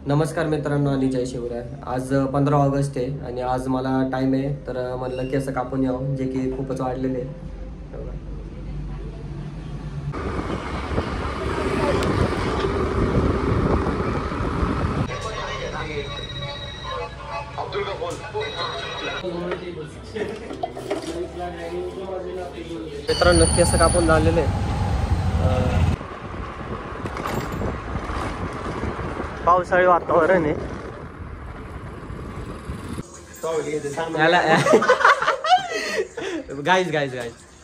नमस्कार मित्रांनो आणि जय शिवराय. आज 15 ऑगस्ट आहे आणि आज मला टाइम आहे तर म्हणलं केस कापून यावं जे की खूपच वाढलेले आहे. मित्रांनो केस कापून झालेले पावसाळी वातावरण आहे. गाईज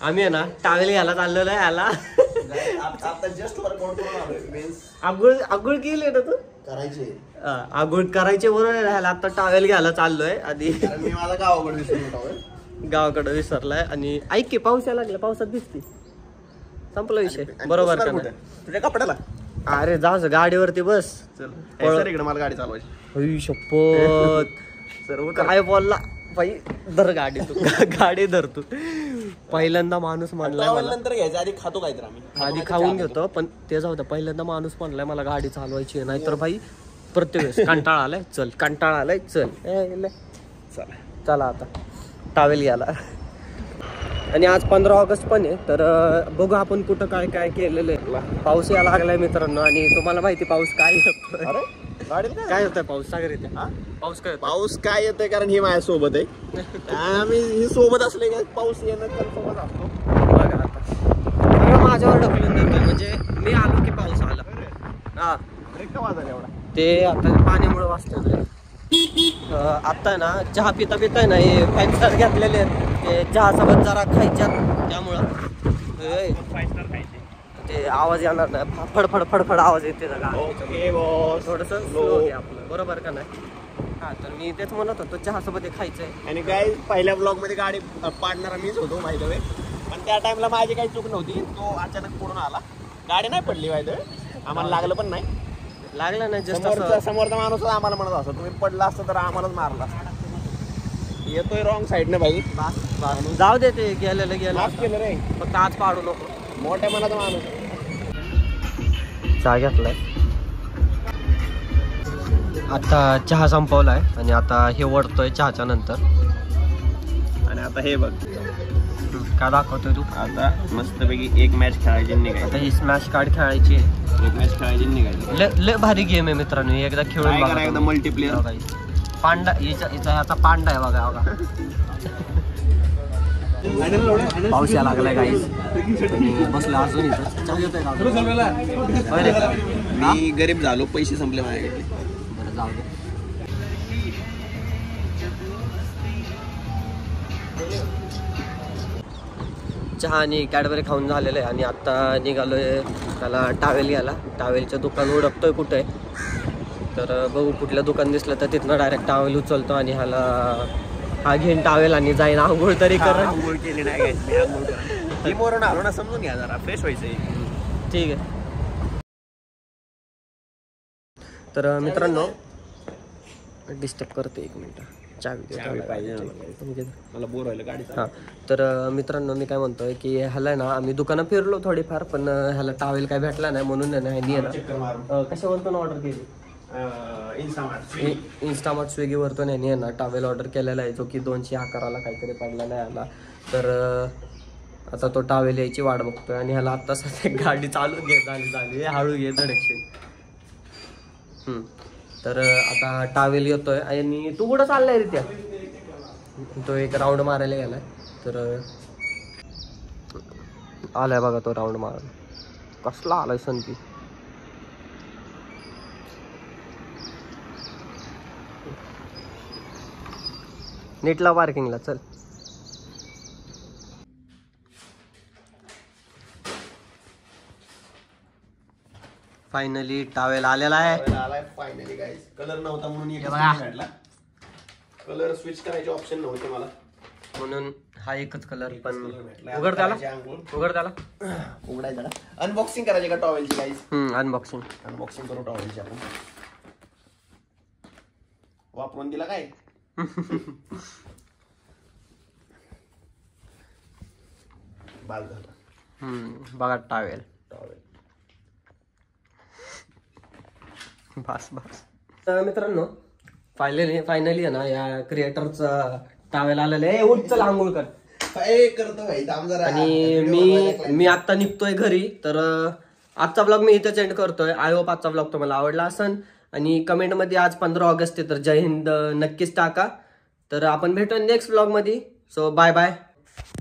आम्ही आहे ना टावेल घ्यायला चाललेलो आहे. याला आगुळ केली ना तू करायचे आगुळ करायचे बरोबर राहायला. आता टावेल घ्यायला चाललोय आणि मी मला गावाकडे विसरलाय. आणि ऐक की पाऊस यायला लागला, पावसात भिजती. संपला विषय बरोबर का नाही तुझ्या कपड्याला. अरे जा गाडीवरती बस. चल इकडे मला गाडी चालवायची. शपथ सर्व काय बोलला बाई. धर गाडी तू गाडी धर तू. पहिल्यांदा माणूस म्हणलाय मला नंतर घ्यायचं आधी खातो काहीतरी आम्ही आधी खाऊन घेतो पण ते जाऊ द्या. पहिल्यांदा माणूस म्हणलाय मला गाडी चालवायची नाही तर भाई प्रत्येक वेळेस कंटाळा आलाय चल कंटाळा आलाय चल. चला आता टावेल घ्यायला. आणि आज 15 ऑगस्ट पण आहे तर बघू आपण कुठं काय काय केलेलं आहे. पाऊस यायला लागलाय मित्रांनो आणि तुम्हाला माहिती पाऊस काय येतो. काय होतंय पाऊस सागर येते. पाऊस काय येतोय कारण ही माझ्या सोबत आहे. आम्ही ही सोबत असले का पाऊस येणं कन्फर्मच असतो. बघा आता सगळं माझ्यावर ढकलून देतोय. म्हणजे मी आलो की पाऊस आला. हा एवढा ते आता पाण्यामुळे वाचतोय. आता ना चहा पिता पिताय ना हे फॅन्सर घेतलेले आहेत ते चहा सोबत जरा खायच्यात त्यामुळं ते आवाज येणार नाही. फडफड फडफड आवाज येते थोडस आपलं बरोबर का नाही. हा तर मी तेच म्हणत होतो चहा सोबत हे खायचंय. आणि काय पहिल्या ब्लॉग मध्ये गाडी पाडणारा मीच होतो माहिती वे. पण त्या टाइमला माझी काही चूक नव्हती. तो अचानक पूर्ण आला. गाडी नाही पडली माहिती आम्हाला लागलं पण नाही. लागलं नाही जस्ट समोरचा माणूस आम्हाला म्हणत असतो तुम्ही पडला असतं तर आम्हालाच मारला असतं. येतोय रॉंग साईडने भाई. जाऊ दे ते गेलेलं केलं रे फक्त आज पाडू नको. मोठ्या मनाचा माणूस चहा घेतलाय. आता चहा संपवलाय आणि आता हे वडतोय चहाच्या नंतर. आणि आता हे बघ काय दाखवतोय तू. आता मस्तपैकी एक मॅच खेळायची निघायची. आता ही स्मॅश कार्ड खेळायची. एक मॅच खेळायची निघायची. लय भारी गेम आहे मित्रांनो. एकदा खेळून बघा. एकदम मल्टीप्लेअर. पांडा हिचा आता पांडा आहे बघा बघा. पाऊस यायला लागलाय गाईस. बसला अजून मी गरीब झालो पैसे संपले माझ्याकडे. बरं जाऊ दे. चहा आणि कॅडबरी खाऊन झालेलं आहे आणि आता निघालोय त्याला टावेल घ्यायला. टावेलचं दुकान ओळखतोय कुठं आहे तर बघू कुठलं दुकान दिसलं तर तिथनं डायरेक्ट टावेल उचलतो आणि हा घेईन टावेल आणि जाईन आंघोळ तरी कर. आंघोळ केली नाही मोरून आलो ना समजून घ्या जरा फ्रेश व्हायचं. ठीक आहे तर मित्रांनो डिस्टर्ब करते 1 मिनिट. मला बोर व्हायला गाडी. हां तर मित्रांनो मी काय म्हणतोय की ह्याला ना आम्ही दुकानं फिरलो थोडीफार पण ह्याला टावेल काय भेटला नाही म्हणून ह्यांनी ना कशावरतून ऑर्डर केली. इंस्टामार्ट स्विगीवरतून ह्यांनी ना टावेल ऑर्डर केलेला आहे जो की 211ला काहीतरी पडलेला आहे ह्याला. तर आता तो टावेल यायची वाट बघतोय आणि ह्याला आत्ता सध्या गाडी चालू झाली हळू घे धडकशील. तर आता टावेल येतोय आणि तू कुठं चाललाय रे त्या. तो एक राऊंड मारायला गेलाय तर आलाय बघा तो राऊंड मारायला. कसला आलाय सनकी. नीटला पार्किंगला चल. फायनली टावेल आलेला आहे. फायनली गाईस कलर नव्हता म्हणून कलर स्विच करायचे ऑप्शन नव्हते मला म्हणून हा एकच कलर. पण उघड त्याला उघडायचा. अनबॉक्सिंग करायची का टॉवेलची गाईस. अनबॉक्सिंग करू टॉवेलची आपण. वापरून दिला काय बाल झाला. बघा टावेल बस मित्रांनो फायनली आहे ना या क्रिएटरचा टावेल आलेलं आहे. उठ चल आंघोळ कर. करतो भाई थांब जरा. आणि मी आता निघतोय घरी. तर आजचा ब्लॉग मी इथेच एंड करतोय. आय होप आजचा ब्लॉग तुम्हाला आवडला असेल. आणि कमेंटमध्ये आज 15 ऑगस्ट आहे तर जय हिंद नक्कीच टाका. तर आपण भेटू नेक्स्ट ब्लॉग मध्ये. So bye bye.